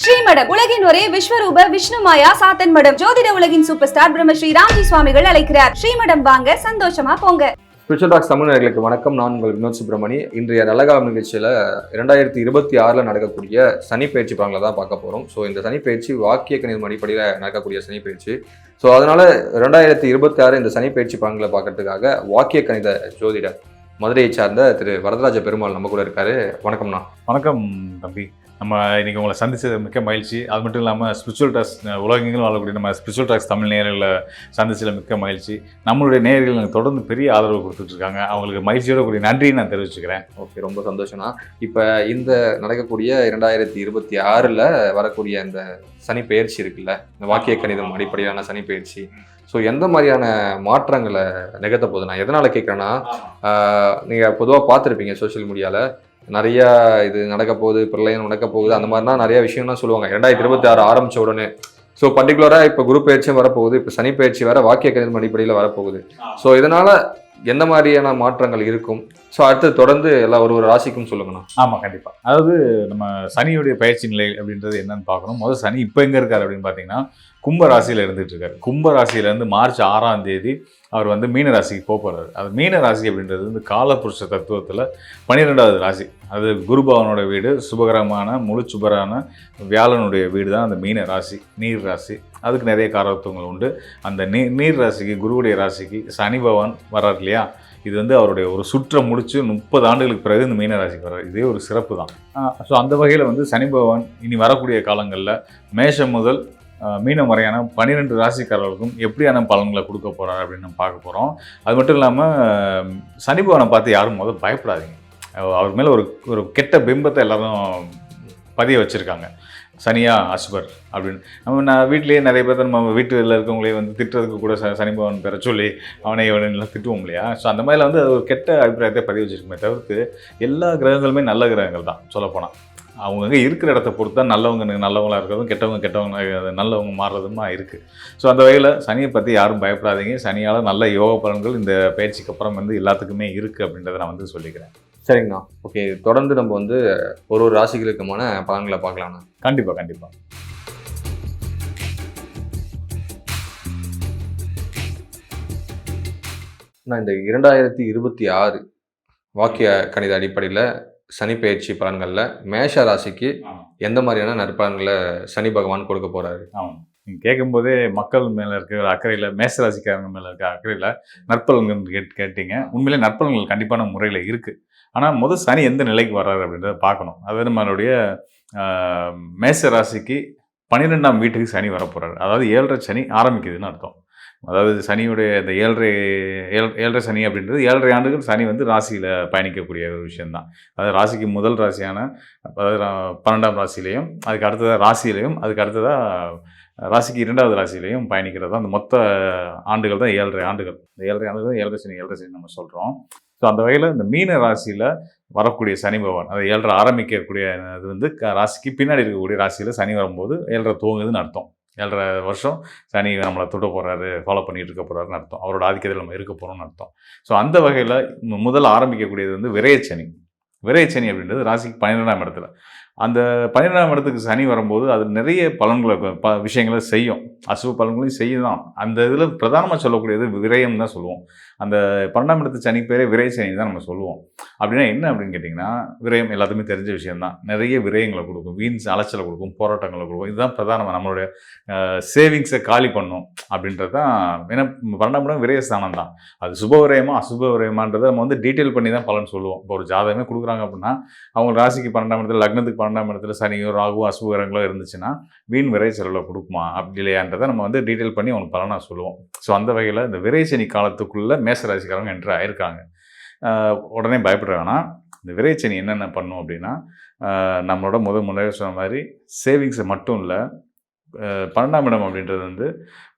ஸ்ரீமடம் உலகின் ஒரே விஸ்வரூப விஷ்ணு மாயா சாத்தன் மடம். ஜோதிட உலகின் சூப்பர் ஸ்டார் பிரம்மஸ்ரீ ராம்ஜி சுவாமிகள் அழைக்கிறார். ஸ்ரீமடம் வாங்க, சந்தோஷமா போங்க. ஸ்பிரிச்சுவல் டாக்ஸ் தமிழர்களுக்கு வணக்கம். நான் உங்கள் வினோத் சுப்ரமணி. இன்றைய நல்லகாலம் நிகழ்ச்சியில் 2026 நடக்கக்கூடிய சனி பயிற்சி பலன்களை தான் பார்க்க போகிறோம். ஸோ இந்த சனி பயிற்சி வாக்கிய கணிதம் அடிப்படையில் நடக்கக்கூடிய சனி பயிற்சி. ஸோ அதனால 2026 இந்த சனி பயிற்சி பலன்களை பார்க்கறதுக்காக வாக்கிய கணித ஜோதிடர் மதுரையை சார்ந்த திரு வரதராஜ பெருமாள் நம்ம கூட இருக்காரு. வணக்கம்ண்ணா. வணக்கம் தம்பி. நம்ம இன்றைக்கி உங்களை சந்தித்தது மிக்க மகிழ்ச்சி. அது மட்டும் இல்லாமல் ஸ்பிரிச்சுவல் டாக்ஸ் உலகெங்கிலும் வாழக்கூடிய நம்ம ஸ்பிரிச்சுவல் டாக்ஸ் தமிழ் நேயர்களை சந்திச்சதில் மிக்க மகிழ்ச்சி. நம்மளுடைய நேயர்கள் எனக்கு தொடர்ந்து பெரிய ஆதரவு கொடுத்துட்ருக்காங்க. அவங்களுக்கு மகிழ்ச்சியோட கூடிய நன்றியை நான் தெரிவிச்சுக்கிறேன். ஓகே, ரொம்ப சந்தோஷம்ண்ணா. இப்போ இந்த நடக்கக்கூடிய 2026 வரக்கூடிய இந்த சனி பயிற்சி இருக்குல்ல, இந்த வாக்கிய கணிதம் அடிப்படையிலான சனி பயிற்சி, ஸோ எந்த மாதிரியான மாற்றங்களை நிகழ்த்த போகுது? நான் எதனால் கேட்குறேன்னா, நீங்கள் பொதுவாக பார்த்துருப்பீங்க சோஷியல் மீடியாவில் நிறையா இது நடக்க போகுது, பிரளயம் நடக்க போகுது, அந்த மாதிரினா நிறைய விஷயம்லாம் சொல்லுவாங்க 2026 ஆரம்பித்த உடனே. ஸோ பர்டிகுலராக இப்போ குரு பயிற்சியும் வரப்போகுது, இப்போ சனி பயிற்சி வேறு வாக்கிய கணிதம் அடிப்படையில் வரப்போகுது. ஸோ இதனால் எந்த மாதிரியான மாற்றங்கள் இருக்கும்? ஸோ அடுத்து தொடர்ந்து எல்லா ஒரு ராசிக்கும் சொல்லுங்கண்ணா. ஆமாம், கண்டிப்பாக. அதாவது நம்ம சனியுடைய பயிற்சி நிலை அப்படின்றது என்னன்னு பார்க்கணும். முதல் சனி இப்போ எங்கே இருக்கார் அப்படின்னு பார்த்தீங்கன்னா, கும்ப ராசியில் இருந்துகிட்டு இருக்காரு. கும்ப ராசியிலேருந்து மார்ச் 6ஆம் தேதி அவர் வந்து மீன ராசிக்கு போகிறார். அது மீன ராசி அப்படின்றது வந்து காலபுருஷ தத்துவத்தில் 12வது ராசி. அது குருபவனோட வீடு, சுபகரமான முழு சுபரான வியாழனுடைய வீடு தான் அந்த மீன ராசி, நீர் ராசி. அதுக்கு நிறைய காரத்துவங்கள் உண்டு. அந்த நீர் ராசிக்கு, குருவுடைய ராசிக்கு சனி பகவான் வர்றார் இல்லையா, இது வந்து அவருடைய ஒரு சுற்றை முடித்து 30 ஆண்டுகளுக்கு பிறகு இந்த மீன ராசிக்கு வர்றார். இதே ஒரு சிறப்பு தான். ஸோ அந்த வகையில் வந்து சனி பகவான் இனி வரக்கூடிய காலங்களில் மேஷம் முதல் மீனம் வரையான 12 ராசிக்காரர்களுக்கும் எப்படியான பலன்களை கொடுக்க போகிறார் அப்படின்னு நம்ம பார்க்க போகிறோம். அது மட்டும் இல்லாமல் சனி பகவானை பார்த்து யாரும் முதல் பயப்படாதீங்க. அவர் மேலே ஒரு கெட்ட பிம்பத்தை எல்லாரும் பதிய வச்சுருக்காங்க. சனியா அசுபர் அப்படின்னு நான் வீட்டிலேயே நிறைய பேர் நம்ம வீட்டில் இருக்கவங்களே வந்து திட்டுறதுக்கு கூட சனி பகவான் பெற சொல்லி அவனையெல்லாம் திட்டுவோம் இல்லையா. ஸோ அந்த மாதிரிலாம் வந்து அது ஒரு கெட்ட அபிப்பிராயத்தை பதிவு வச்சுருக்குமே தவிர்த்து எல்லா கிரகங்களுமே நல்ல கிரகங்கள் தான். சொல்லப்போனால் அவங்க இருக்கிற இடத்த பொறுத்து தான் நல்லவங்க நல்லவங்களாக இருக்கிறதும், கெட்டவங்க நல்லவங்க மாறுறதுமா இருக்குது. ஸோ அந்த வகையில் சனியை பற்றி யாரும் பயப்படாதீங்க. சனியால் நல்ல யோக பலன்கள் இந்த பயிற்சிக்கு அப்புறம் வந்து எல்லாத்துக்குமே இருக்குது அப்படின்றத நான் வந்து சொல்லிக்கிறேன். சரிங்கண்ணா. ஓகே, தொடர்ந்து நம்ம வந்து ஒரு ராசிகளுக்குமான பலன்களை பார்க்கலாம்ண்ணா. கண்டிப்பாக கண்டிப்பாக. நான் இந்த 2026 வாக்கிய கணித அடிப்படையில் சனி பயிற்சி பலன்களில் மேஷ ராசிக்கு எந்த மாதிரியான நற்பலன்களை சனி பகவான் கொடுக்க போகிறாரு? ஆமாம், நீங்கள் கேட்கும்போதே மக்கள் மேலே இருக்கிற அக்கறையில், மேசராசிக்காரங்க மேலே இருக்கிற அக்கறையில் நற்பலன்கள் கேட்டீங்க. உண்மையிலே நற்பலன்கள் கண்டிப்பான முறையில் இருக்குது. ஆனால் முதல் சனி எந்த நிலைக்கு வர்றாரு அப்படின்றத பார்க்கணும். அதாவது நம்மளுடைய மேச ராசிக்கு 12ஆம் வீட்டுக்கு சனி வரப்போகிறாரு. அதாவது 7.5 சனி ஆரம்பிக்குதுன்னு அர்த்தம். அதாவது சனியுடைய இந்த 7.5 சனி அப்படின்றது 7.5 ஆண்டுகள் சனி வந்து ராசியில் பயணிக்கக்கூடிய ஒரு விஷயந்தான். அதாவது ராசிக்கு முதல் ராசியான, அதாவது 12ஆம் ராசியிலையும், அதுக்கு அடுத்ததாக ராசியிலையும், அதுக்கு அடுத்ததாக ராசிக்கு 2வது ராசியிலையும் பயணிக்கிறது தான் அந்த மொத்த ஆண்டுகள் தான் 7.5 ஆண்டுகள். இந்த 7.5 ஆண்டுகள் 7.5 சனி நம்ம சொல்கிறோம். ஸோ அந்த வகையில் இந்த மீன ராசியில் வரக்கூடிய சனி பகவான், அது 7.5 ஆரம்பிக்கக்கூடிய இது வந்து ராசிக்கு பின்னாடி இருக்கக்கூடிய ராசியில் சனி வரும்போது 7.5 துவங்குதுன்னு அர்த்தம். 7.5 வருஷம் சனி நம்மளை தொட்ட போகிறாரு, ஃபாலோ பண்ணிகிட்டு இருக்க போகிறாருன்னு அர்த்தம். அவரோட ஆதிக்கத்தில் நம்ம இருக்க போகிறோம்னு அர்த்தம். ஸோ அந்த வகையில் முதல் ஆரம்பிக்கக்கூடியது வந்து விரயச்சனி. விரயச்சனி அப்படின்றது ராசிக்கு 12ஆம் இடத்துல. அந்த 12ஆம் இடத்துக்கு சனி வரும்போது அது நிறைய பலன்களை விஷயங்களை செய்யும், அசுப பலன்களையும் செய்யும் தான். அந்த இதில் பிரதானமாக சொல்லக்கூடியது விரயம் தான் சொல்லுவோம். அந்த 12ஆம் இடத்து சனி பேரே விரய சனி தான் நம்ம சொல்லுவோம். அப்படின்னா என்ன அப்படின்னு கேட்டிங்கன்னா, விரயம் எல்லாத்துக்குமே தெரிஞ்ச விஷயம்தான். நிறைய விரயங்களை கொடுக்கும், வீண் அலைச்சலை கொடுக்கும், போராட்டங்களை கொடுக்கும். இதுதான் பிரதானமாக நம்மளுடைய சேவிங்ஸை காலி பண்ணும் அப்படின்றது தான். ஏன்னா 12ஆம் இடம் விரயஸ்தானம் தான். அது சுப விரயமா அசுப விரயமான்றதை நம்ம வந்து டீட்டெயில் பண்ணி தான் பலன் சொல்லுவோம். இப்போ ஒரு ஜாதகமே கொடுக்குறாங்க அப்படின்னா அவங்க ராசிக்கு 12ஆம் இடத்துல, லக்னத்துக்கு 12ஆம் இடத்துல சனியோ ராகுவோ அசுப கிரகங்களோ இருந்துச்சுன்னா வீண் விரை செலவில் கொடுக்குமா அப்படி இல்லையான்றதை நம்ம வந்து டீட்டெயில் பண்ணி அவங்களுக்கு பலனாக சொல்லுவோம். ஸோ அந்த வகையில் இந்த விரைச்சனி காலத்துக்குள்ளே மேசராசிக்காரங்க என்ட்ரு ஆயிருக்காங்க. உடனே பயப்பட வேணாம். இந்த விரைச்சனி என்னென்ன பண்ணும் அப்படின்னா, நம்மளோட முன்னாடி சொன்ன மாதிரி சேவிங்ஸை மட்டும் இல்லை, 12ஆம் இடம் அப்படின்றது வந்து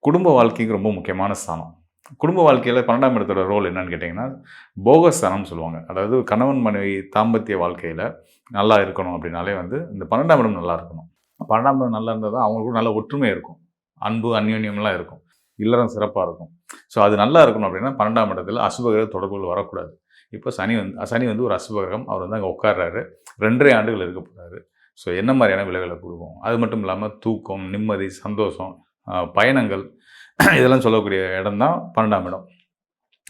குடும்ப வாழ்க்கைக்கு ரொம்ப முக்கியமான ஸ்தானம். குடும்ப வாழ்க்கையில் 12ஆம் இடத்தோட ரோல் என்னன்னு கேட்டிங்கன்னா, போகஸ்தானம்னு சொல்லுவாங்க. அதாவது கணவன் மனைவி தாம்பத்திய வாழ்க்கையில் நல்லா இருக்கணும் அப்படின்னாலே வந்து இந்த 12ஆம் இடம் நல்லா இருக்கணும். 12ஆம் இடம் நல்லா இருந்தால் தான் அவங்களுக்கும் நல்ல ஒற்றுமை இருக்கும், அன்பு அந்யோன்யம்லாம் இருக்கும், இல்லறம் சிறப்பாக இருக்கும். ஸோ அது நல்லா இருக்கணும் அப்படின்னா 12ஆம் இடத்துல அசுபகிரக தொடர்புகள் வரக்கூடாது. இப்போ சனி வந்து ஒரு அசுபகிரகம். அவர் வந்து அங்கே உட்கார்றாரு, 2.5 ஆண்டுகள் இருக்க போகிறாரு. ஸோ என்ன மாதிரியான விளைவுகளை கொடுக்கும். அது மட்டும் இல்லாமல் தூக்கம், நிம்மதி, சந்தோஷம், பயணங்கள் இதெல்லாம் சொல்லக்கூடிய இடம் தான் 12ஆம் இடம்.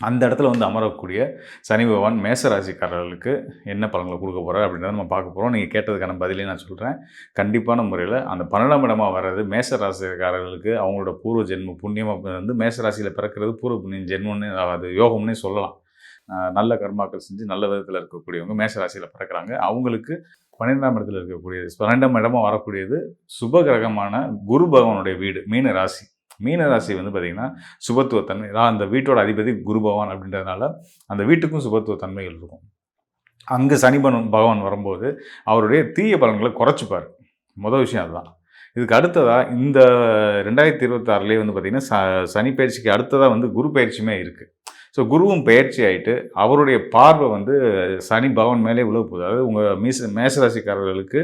அந்த இடத்துல வந்து அமரக்கூடிய சனி பகவான் மேசராசிக்காரர்களுக்கு என்ன பலன்களை கொடுக்க போகிறார் அப்படின்றத நம்ம பார்க்க போகிறோம். நீங்கள் கேட்டதுக்கான பதிலையும் நான் சொல்கிறேன். கண்டிப்பான முறையில் அந்த 12ஆம் இடமாக வர்றது மேசராசிக்காரர்களுக்கு அவங்களோட பூர்வ ஜென்ம புண்ணியமாக வந்து மேசராசியில் பிறக்கிறது பூர்வ புண்ணியம் ஜென்மம்னு அது யோகம்னே சொல்லலாம். நல்ல கர்மாக்கள் செஞ்சு நல்ல விதத்தில் இருக்கக்கூடியவங்க மேசராசியில் பிறக்கிறாங்க. அவங்களுக்கு 12ஆம் இடத்துல இருக்கக்கூடியது 12ஆம் இடமாக வரக்கூடியது சுப கிரகமான குரு பகவானுடைய வீடு மீன ராசி. மீன ராசி வந்து பார்த்திங்கன்னா சுபத்துவத்தன்மை தான். அந்த வீட்டோட அதிபதி குரு பகவான் அப்படின்றதுனால அந்த வீட்டுக்கும் சுபத்துவத்தன்மைகள் இருக்கும். அங்கே சனி பகவான் வரும்போது அவருடைய தீய பலன்களை குறைச்சிப்பார். முதல் விஷயம் அதுதான். இதுக்கு அடுத்ததாக இந்த 2026 வந்து பார்த்திங்கன்னா சனி பயிற்சிக்கு அடுத்ததாக வந்து குரு பயிற்சியுமே இருக்குது. ஸோ குருவும் பயிற்சி ஆகிட்டு அவருடைய பார்வை வந்து சனி பகவான் மேலே உழவு போகுது. அதாவது உங்கள் மேசராசிக்காரர்களுக்கு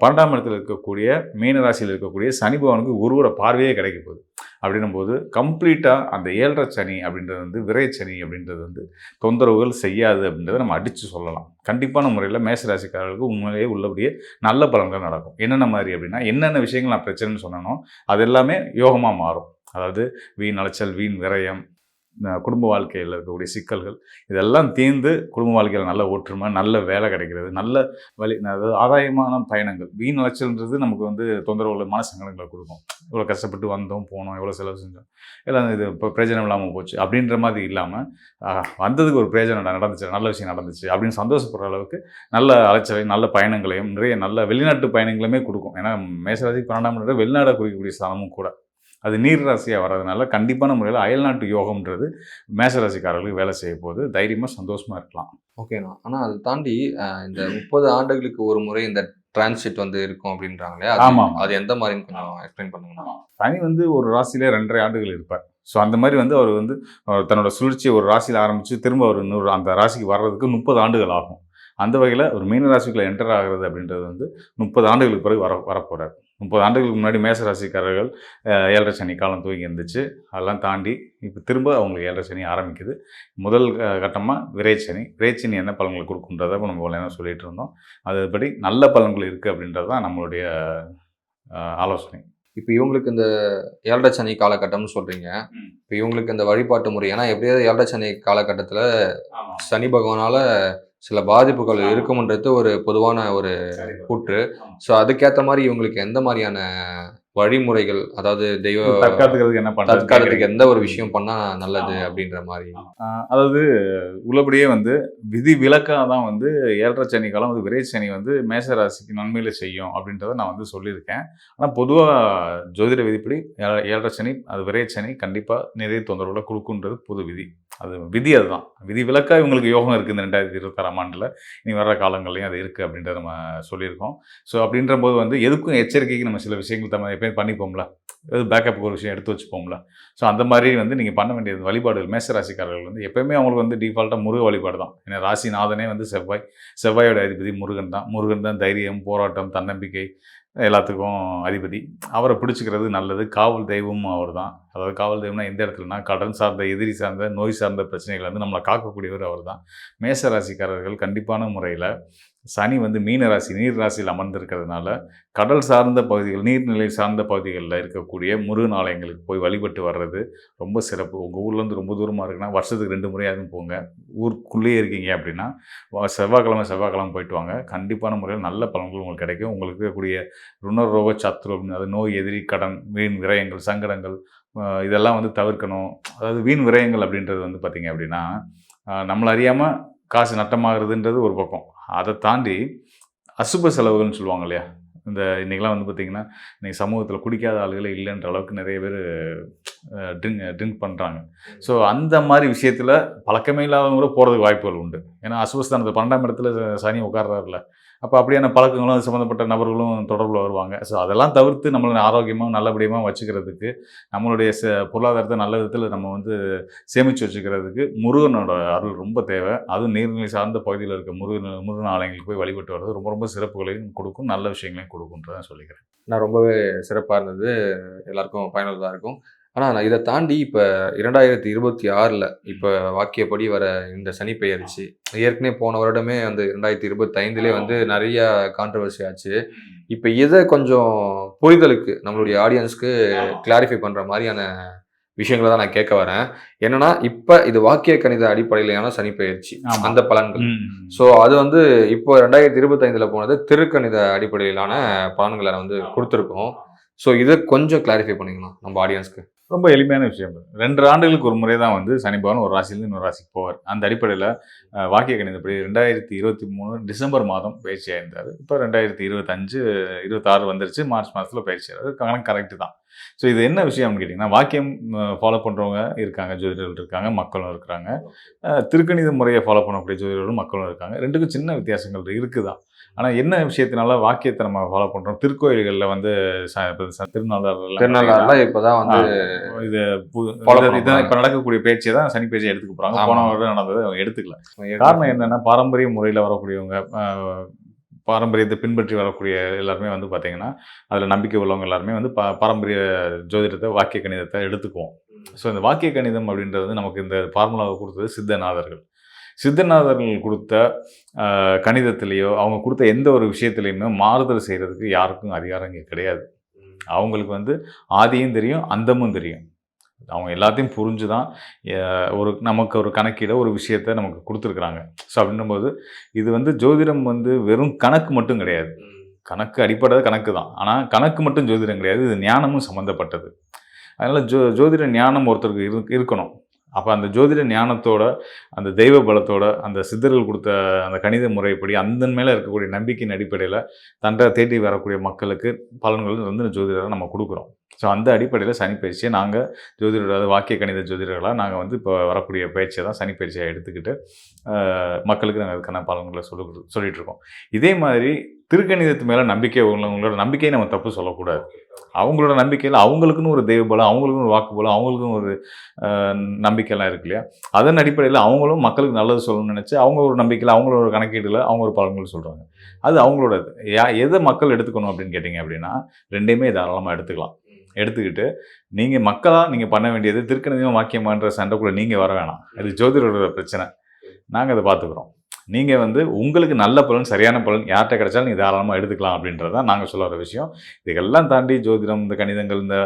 12ஆம் இடத்தில் இருக்கக்கூடிய மீனராசியில் இருக்கக்கூடிய சனி பகவானுக்கு குருவோட பார்வையே கிடைக்க போகுது. அப்படின்னும் போது கம்ப்ளீட்டாக அந்த 7.5 சனி அப்படின்றது வந்து விரைச்சனி அப்படின்றது வந்து தொந்தரவுகள் செய்யாது அப்படின்றத நம்ம அடித்து சொல்லலாம். கண்டிப்பான முறையில் மேசராசிக்காரர்களுக்கு உண்மையிலேயே உள்ளபடியே நல்ல பலன்கள் நடக்கும். என்னென்ன மாதிரி அப்படின்னா என்னென்ன விஷயங்கள் நான் பிரச்சனைன்னு சொன்னனோ அது எல்லாமே யோகமாக மாறும். அதாவது வீண் அலைச்சல், வீண் விரயம், குடும்ப வாழ்க்கையில் இருக்கக்கூடிய சிக்கல்கள் இதெல்லாம் தீர்ந்து குடும்ப வாழ்க்கையில் நல்ல ஒற்றுமை, நல்ல வேலை கிடைக்கிறது, நல்ல அதாவது ஆதாயமான பயணங்கள். வீண் அலைச்சல்ன்றது நமக்கு வந்து தொந்தரவுகளை மனசங்கடங்களை கொடுக்கும். இவ்வளோ கஷ்டப்பட்டு வந்தோம் போனோம், எவ்வளோ செலவு செஞ்சோம், எல்லாம் இது இப்போ பிரயோஜனம் இல்லாமல் போச்சு அப்படின்ற மாதிரி இல்லாமல் வந்ததுக்கு ஒரு பிரயோஜனம் நடந்துச்சு, நல்ல விஷயம் நடந்துச்சு அப்படின்னு சந்தோஷப்படுற அளவுக்கு நல்ல அலைச்சலையும் நல்ல பயணங்களையும் நிறைய நல்ல வெளிநாட்டு பயணங்களுமே கொடுக்கும். ஏன்னா மேசராசி 12ஆம் இடம் வெளிநாடை குறிக்கக்கூடிய ஸ்தானமும் கூட. அது நீர் ராசியாக வர்றதுனால கண்டிப்பான முறையில் அயல்நாட்டு யோகம்ன்றது மேசராசிக்காரர்களுக்கு வேலை செய்ய போது தைரியமாக சந்தோஷமாக இருக்கலாம். ஓகேண்ணா. ஆனால் அதை தாண்டி இந்த 30 ஆண்டுகளுக்கு ஒரு முறை இந்த டிரான்சிட் வந்து இருக்கும் அப்படின்றாங்களே, ஆமாம், அது எந்த மாதிரின்னு கொஞ்சம் எக்ஸ்பிளைன் பண்ணுங்கண்ணா. சனி வந்து ஒரு ராசியிலே 2.5 ஆண்டுகள் இருப்பார். ஸோ அந்த மாதிரி வந்து அவர் வந்து தன்னோட சுழற்சியை ஒரு ராசியில் ஆரம்பித்து திரும்ப அவர் இன்னொரு அந்த ராசிக்கு வர்றதுக்கு 30 ஆண்டுகள் ஆகும். அந்த வகையில் ஒரு மீன ராசிக்குள்ளே என்டர் ஆகிறது அப்படின்றது வந்து 30 ஆண்டுகளுக்கு பிறகு வரப்போகிறார். 30 ஆண்டுகளுக்கு முன்னாடி மேசராசிக்காரர்கள் 7.5 சனி காலம் துவங்கி இருந்துச்சு. அதெல்லாம் தாண்டி இப்போ திரும்ப அவங்களுக்கு 7.5 சனி ஆரம்பிக்குது. முதல் கட்டமாக விரைச்சனி. விரைச்சனி என்ன பலன்களை கொடுக்குன்றதை நம்ம இவ்வளோ நேரம் சொல்லிகிட்டு இருந்தோம். அதுபடி நல்ல பலன்கள் இருக்குது அப்படின்றது தான் நம்மளுடைய ஆலோசனை. இப்போ இவங்களுக்கு இந்த 7.5 சனி காலகட்டம்னு சொல்கிறீங்க. இப்போ இவங்களுக்கு இந்த வழிபாட்டு முறை, ஏன்னா எப்படியாவது 7.5 சனி காலகட்டத்தில் சனி பகவானால் சில பாதிப்புகள் இருக்கும்ன்றது ஒரு பொதுவான ஒரு கூற்று. ஸோ அதுக்கேற்ற மாதிரி இவங்களுக்கு எந்த மாதிரியான வழிமுறைகள், அதாவது தெய்வ தற்காத்துக்கிறதுக்கு என்ன பண்ணுறது, தற்காலத்துக்கு எந்த ஒரு விஷயம் பண்ணால் நல்லது அப்படின்ற மாதிரி. அதாவது உள்ளபடியே வந்து விதி விலக்காக தான் வந்து 7.5 சனி காலம் வந்து விரைச்சனி வந்து மேசராசிக்கு நன்மையில செய்யும் அப்படின்றத நான் வந்து சொல்லியிருக்கேன். ஆனால் பொதுவாக ஜோதிட விதிப்படி 7.5 சனி அது விரைச்சனி கண்டிப்பாக நிறைய தொந்தரவுகளை கொடுக்குன்றது பொது விதி. அது விதி. அதுதான் விதி விலக்காக இவங்களுக்கு யோகம் இருக்குது இந்த 2026ஆம் ஆண்டில். இனி வர்ற காலங்கள்லையும் அது இருக்குது அப்படின்றத நம்ம சொல்லியிருக்கோம். ஸோ அப்படின்ற போது வந்து எதுக்கும் எச்சரிக்கைக்கு நம்ம சில விஷயங்கள் நம்ம எப்பயும் பண்ணிப்போம்ல, எது பேக்கப்புக்கு ஒரு விஷயம் எடுத்து வச்சுப்போம்ல. ஸோ அந்த மாதிரி வந்து நீங்கள் பண்ண வேண்டியது வழிபாடுகள். மேசராசிக்காரர்கள் வந்து எப்போயுமே அவங்களுக்கு வந்து டிஃபால்ட்டாக முருக வழிபாடு தான். ஏன்னா ராசிநாதனே வந்து செவ்வாயோட அதிபதி முருகன் தான். முருகன் தான் தைரியம், போராட்டம், தன்னம்பிக்கை எல்லாத்துக்கும் அதிபதி. அவரை பிடிச்சிக்கிறது நல்லது. காவல் தெய்வமும் அவர் தான். அதாவது காவல் தெய்வம்னா எந்த இடத்துலனா கடன் சார்ந்த, எதிரி சார்ந்த, நோய் சார்ந்த பிரச்சனைகள் வந்து நம்மளை காக்கக்கூடியவர் அவர் தான். மேசராசிக்காரர்கள் கண்டிப்பான முறையில் சனி வந்து மீன ராசி நீர் ராசியில் அமர்ந்திருக்கிறதுனால கடல் சார்ந்த பகுதிகள், நீர்நிலை சார்ந்த பகுதிகளில் இருக்கக்கூடிய முருகன் ஆலயங்களுக்கு போய் வழிபட்டு வர்றது ரொம்ப சிறப்பு. உங்கள் ஊர்லேருந்து ரொம்ப தூரமாக இருக்குன்னா வருஷத்துக்கு 2 முறையாவது போங்க. ஊருக்குள்ளேயே இருக்கீங்க அப்படின்னா செவ்வாய்க்கிழமை போயிட்டு வாங்க. கண்டிப்பான முறையில் நல்ல பலன்கள் உங்களுக்கு கிடைக்கும். உங்களுக்கு இருக்கக்கூடிய ருணரோக சத்ரு, அது நோய், எதிரி, கடன், வீண் விரயங்கள், சங்கடங்கள் இதெல்லாம் வந்து தவிர்க்கணும். அதாவது வீண் விரயங்கள் அப்படின்றது வந்து பார்த்திங்க அப்படின்னா நம்மளை அறியாமல் காசு நட்டமாகிறதுன்றது ஒரு பக்கம். அதை தாண்டி அசுப செலவுகள்னு சொல்லுவாங்க இல்லையா. இந்த இன்றைக்கெலாம் வந்து பார்த்திங்கன்னா இன்றைக்கி சமூகத்தில் குடிக்காத ஆளுகளே இல்லைன்ற அளவுக்கு நிறைய பேர் ட்ரிங்க் பண்ணுறாங்க. ஸோ அந்த மாதிரி விஷயத்தில் பழக்கமே இல்லாதவங்க கூட போகிறதுக்கு வாய்ப்புகள் உண்டு. ஏன்னா அசுபஸ்தானத்தில் 12ஆம் இடத்துல சனி உட்கார்றாருல. அப்போ அப்படியான பழக்கங்களும் அது சம்மந்தப்பட்ட நபர்களும் தொடர்பில் வருவாங்க. ஸோ அதெல்லாம் தவிர்த்து நம்மளை ஆரோக்கியமாக நல்லபடியாக வச்சுக்கிறதுக்கு, நம்மளுடைய பொருளாதாரத்தை நல்ல விதத்தில் நம்ம வந்து சேமித்து வச்சுக்கிறதுக்கு முருகனோட அருள் ரொம்ப தேவை. அதுவும் நீர்நிலை சார்ந்த பகுதியில் இருக்க முருகன் ஆலயங்களுக்கு போய் வழிபட்டு வர்றது ரொம்ப ரொம்ப சிறப்புகளையும் கொடுக்கும், நல்ல விஷயங்களையும் கொடுக்குன்றதான் சொல்லிக்கிறேன். நான் ரொம்பவே சிறப்பாக இருந்தது. எல்லாருக்கும் பயனுள்ளதாக இருக்கும். ஆனா நான் இதை தாண்டி இப்ப 2026ல இப்ப வாக்கியப்படி வர இந்த சனி பெயர்ச்சி ஏற்கனவே போன வருடமே வந்து 2025லே வந்து நிறைய கான்ட்ரவர்சி ஆச்சு. இப்ப இதை கொஞ்சம் புரிதலுக்கு நம்மளுடைய ஆடியன்ஸ்க்கு கிளாரிஃபை பண்ற மாதிரியான விஷயங்களை தான் நான் கேட்க வரேன். என்னன்னா இப்ப இது வாக்கிய கணித அடிப்படையிலான சனி பெயர்ச்சி, ஆமா. அந்த பலன்கள். ஸோ அது வந்து இப்போ 2025ல போனது திருக்கணித அடிப்படையிலான பலன்களை வந்து கொடுத்துருக்கோம். ஸோ இதை கொஞ்சம் கிளாரிஃபை பண்ணிக்கணும் நம்ம ஆடியன்ஸ்க்கு. ரொம்ப எளிமையான விஷயம். 2 ஆண்டுகளுக்கு ஒரு முறை தான் வந்து சனி பகவான் ஒரு ராசியிலிருந்து இன்னொரு ராசிக்கு போவார். அந்த அடிப்படையில் வாக்கிய கணிதப்படி 2023 டிசம்பர் மாதம் பயிற்சி ஆயிருந்தார். இப்போ 2025 26 வந்துருச்சு, மார்ச் மாதத்தில் பயிற்சி ஆகிறாரு. கணக்கு கரெக்டு தான். ஸோ இது என்ன விஷயம்னு கேட்டிங்கன்னா, வாக்கியம் ஃபாலோ பண்ணுறவங்க இருக்காங்க, ஜோதிடர்கள் இருக்காங்க, மக்களும் இருக்கிறாங்க. திருக்கணித முறையை ஃபாலோ பண்ணக்கூடிய ஜோதிடர்களும் மக்களும் இருக்காங்க. ரெண்டுக்கும் சின்ன வித்தியாசங்கள் இருக்குதான். ஆனால் என்ன விஷயத்தினால வாக்கியத்தை நம்ம ஃபாலோ பண்ணுறோம், திருக்கோயில்களில் வந்து திருநள்ளாறுல இப்போதான் வந்து இது இப்போ நடக்கக்கூடிய பேச்சை தான் சனி பேச்சை எடுத்துக்க போகிறாங்க. போன வருடம் நடந்தது அவங்க எடுத்துக்கல. காரணம் என்னென்னா, பாரம்பரிய முறையில் வரக்கூடியவங்க, பாரம்பரியத்தை பின்பற்றி வரக்கூடிய எல்லாருமே வந்து பார்த்தீங்கன்னா, அதில் நம்பிக்கை உள்ளவங்க எல்லாருமே வந்து பாரம்பரிய ஜோதிடத்தை, வாக்கிய கணிதத்தை எடுத்துக்குவோம். ஸோ இந்த வாக்கிய கணிதம் அப்படின்றது வந்து நமக்கு இந்த ஃபார்முலாவை கொடுத்தது சித்தநாதர்கள். சித்தநாதர்கள் கொடுத்த கணிதத்திலேயோ அவங்க கொடுத்த எந்த ஒரு விஷயத்துலையுமே மாறுதல் செய்கிறதுக்கு யாருக்கும் அதிகாரம் இங்கே கிடையாது. அவங்களுக்கு வந்து ஆதியும் தெரியும், அந்தமும் தெரியும். அவங்க எல்லாத்தையும் புரிஞ்சு தான் நமக்கு ஒரு கணக்கீட ஒரு விஷயத்தை நமக்கு கொடுத்துருக்குறாங்க. ஸோ அப்படின்னும்போது இது வந்து ஜோதிடம் வந்து வெறும் கணக்கு மட்டும் கிடையாது. கணக்கு அடிப்படை கணக்கு தான். ஆனால் கணக்கு மட்டும் ஜோதிடம் கிடையாது, இது ஞானமும் சம்மந்தப்பட்டது. அதனால் ஜோதிட ஞானம் ஒருத்தருக்கு இருக்கணும். அப்போ அந்த ஜோதிட ஞானத்தோட, அந்த தெய்வ பலத்தோட, அந்த சித்தர்கள் கொடுத்த அந்த கணித முறைப்படி அந்த மேலே இருக்கக்கூடிய நம்பிக்கையின் அடிப்படையில் தண்டை தேடி வரக்கூடிய மக்களுக்கு பலன்கள் வந்து ஜோதிடரை நம்ம கொடுக்குறோம். ஸோ அந்த அடிப்படையில் சனி பயிற்சியை நாங்கள் ஜோதிடர், அதாவது வாக்கிய கணித ஜோதிடர்களாக நாங்கள் வந்து இப்போ வரக்கூடிய பயிற்சியை தான் சனி பயிற்சியாக எடுத்துக்கிட்டு மக்களுக்கு நாங்கள் அதுக்கான பலன்களை சொல்லிகிட்டு இருக்கோம். இதே மாதிரி திருக்கணிதத்து மேலே நம்பிக்கை உள்ளவங்களோட நம்பிக்கையை நம்ம தப்பு சொல்லக்கூடாது. அவங்களோட நம்பிக்கையில் அவங்களுக்குன்னு ஒரு தெய்வ பலம், அவங்களுக்குன்னு ஒரு வாக்கு பலம், அவங்களுக்குன்னு ஒரு நம்பிக்கைலாம் இருக்கு இல்லையா? அதன் அடிப்படையில் அவங்களும் மக்களுக்கு நல்லது சொல்லணும்னு நினச்சி அவங்க ஒரு நம்பிக்கையில், அவங்களோட ஒரு கணக்கீட்டில் அவங்க ஒரு பலன்கள் சொல்கிறாங்க. அது அவங்களோட எதை மக்கள் எடுத்துக்கணும் அப்படின்னு கேட்டிங்க அப்படின்னா, ரெண்டையுமே தாராளமாக எடுத்துக்கிட்டு நீங்கள் மக்களாக நீங்கள் பண்ண வேண்டியது திருக்கணிதம் வாக்கியமான்ற சண்டைக்குள்ளே நீங்கள் வர வேணாம். அது ஜோதிடரோட பிரச்சனை. நாங்கள் அதை பார்த்துக்குறோம். நீங்கள் வந்து உங்களுக்கு நல்ல பலன், சரியான பலன் யார்கிட்ட கிடைச்சாலும் நீங்கள் தாராளமாக எடுத்துக்கலாம் அப்படின்றதான் நாங்கள் சொல்ல வர விஷயம். இதுக்கெல்லாம் தாண்டி ஜோதிடம், இந்த கணிதங்கள், இந்த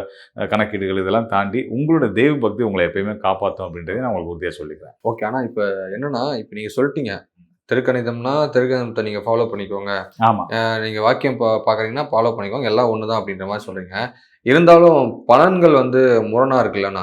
கணக்கீடுகள் இதெல்லாம் தாண்டி உங்களோட தெய்வ பக்தி உங்களை எப்பயுமே காப்பாற்றும் அப்படின்றத நான் உங்களுக்கு உறுதியாக சொல்லிக்கிறேன். ஓகே. ஆனால் இப்போ என்னன்னா, இப்போ நீங்கள் சொல்லிட்டீங்க திருக்கணிதம்னா திருக்கணிதத்தை நீங்கள் ஃபாலோ பண்ணிக்கோங்க, ஆமாம், நீங்கள் வாக்கியம் பார்க்குறீங்கன்னா ஃபாலோ பண்ணிக்கோங்க, எல்லாம் ஒன்று தான் அப்படின்ற மாதிரி சொல்கிறீங்க. இருந்தாலும் பலன்கள் வந்து முரணாக இருக்குல்லண்ணா.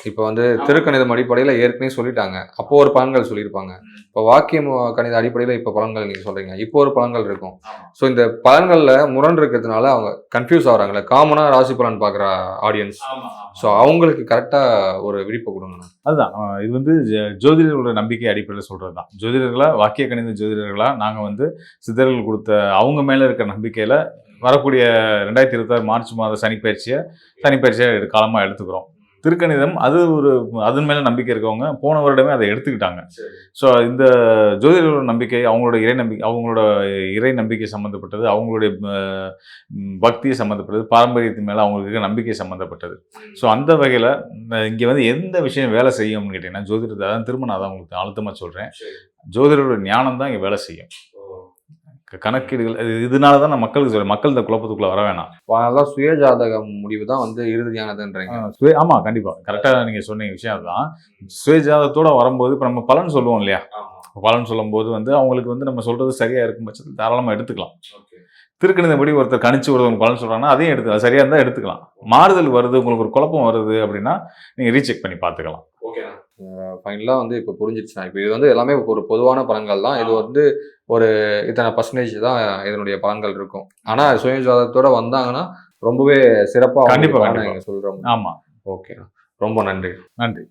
இப்போ வந்து திருக்கணிதம் அடிப்படையில் ஏற்கனவே சொல்லிட்டாங்க, அப்போ ஒரு பலன்கள் சொல்லியிருப்பாங்க. இப்போ வாக்கியம் கணித அடிப்படையில் இப்போ பலன்கள் நீங்கள் சொல்கிறீங்க, இப்போ ஒரு பலன்கள் இருக்கும். ஸோ இந்த பலன்களில் முரண் இருக்கிறதுனால அவங்க கன்ஃபியூஸ் ஆகிறாங்களே, காமனாக ராசி பலன் பார்க்குற ஆடியன்ஸ். ஸோ அவங்களுக்கு கரெக்டாக ஒரு விழிப்பு கொடுங்க. அதுதான் இது வந்து ஜோதிடர்களோட நம்பிக்கை அடிப்படையில் சொல்கிறது தான். ஜோதிடர்களாக, வாக்கிய கணித ஜோதிடர்களாக நாங்கள் வந்து சித்தர்கள் கொடுத்த அவங்க மேலே இருக்கிற நம்பிக்கையில் வரக்கூடிய 2026 மார்ச் மாத சனிப்பயிற்சியை காலமாக எடுத்துக்கிறோம். திருக்கணிதம் அதன் மேலே நம்பிக்கை இருக்கவங்க போன வருடமே அதை எடுத்துக்கிட்டாங்க. ஸோ இந்த ஜோதிடர்களோட நம்பிக்கை, அவங்களோட இறை நம்பிக்கை சம்மந்தப்பட்டது, அவங்களுடைய பக்தியை சம்மந்தப்பட்டது, பாரம்பரியத்தின் மேலே அவங்களுக்கு நம்பிக்கை சம்மந்தப்பட்டது. ஸோ அந்த வகையில் இங்கே வந்து எந்த விஷயம் வேலை செய்யும்னு கேட்டிங்கன்னா, ஜோதிடத்தை அதான் திரும்ப நான் தான் உங்களுக்கு அழுத்தமாக சொல்கிறேன், ஜோதிடரோட ஞானம் தான் இங்கே வேலை செய்யும். கணக்கீடுகள் இதனால தான் நான் மக்களுக்கு சொல்றேன், மக்கள் இந்த குழப்பத்துக்குள்ள வர வேணாம். அதனால சுயஜாதகம் முடிவு தான் வந்து இறுதியானதுன்றீங்க. ஆமாம், கண்டிப்பாக கரெக்டாக நீங்கள் சொன்ன விஷயம் அதுதான். சுயஜாதகத்தோட வரும்போது இப்போ நம்ம பலன் சொல்லுவோம் இல்லையா, பலன் சொல்லும்போது வந்து அவங்களுக்கு வந்து நம்ம சொல்றது சரியா இருக்கும் பட்சத்தில் தாராளமாக எடுத்துக்கலாம். திருக்கணிதப்படி ஒருத்தர் கணிச்சு ஒருத்தவங்க பலன் சொல்றாங்கன்னா அதையும் எடுத்துக்கலாம், சரியா இருந்தால் எடுத்துக்கலாம். மாறுதல் வருது, உங்களுக்கு ஒரு குழப்பம் வருது அப்படின்னா நீங்கள் ரீசெக் பண்ணி பார்த்துக்கலாம். ஃபைனலாக வந்து இப்போ புரிஞ்சிடுச்சுன்னா, இப்போ இது வந்து எல்லாமே ஒரு பொதுவான பலன்கள் தான். இது வந்து ஒரு இத்தனை பர்சன்டேஜ் தான் இதனுடைய பலன்கள் இருக்கும். ஆனால் சுயஜாதகத்தோட வந்தாங்கன்னா ரொம்பவே சிறப்பாக கண்டிப்பாக நீங்கள் சொல்கிறோம். ஆமாம், ஓகே, ரொம்ப நன்றி. நன்றி.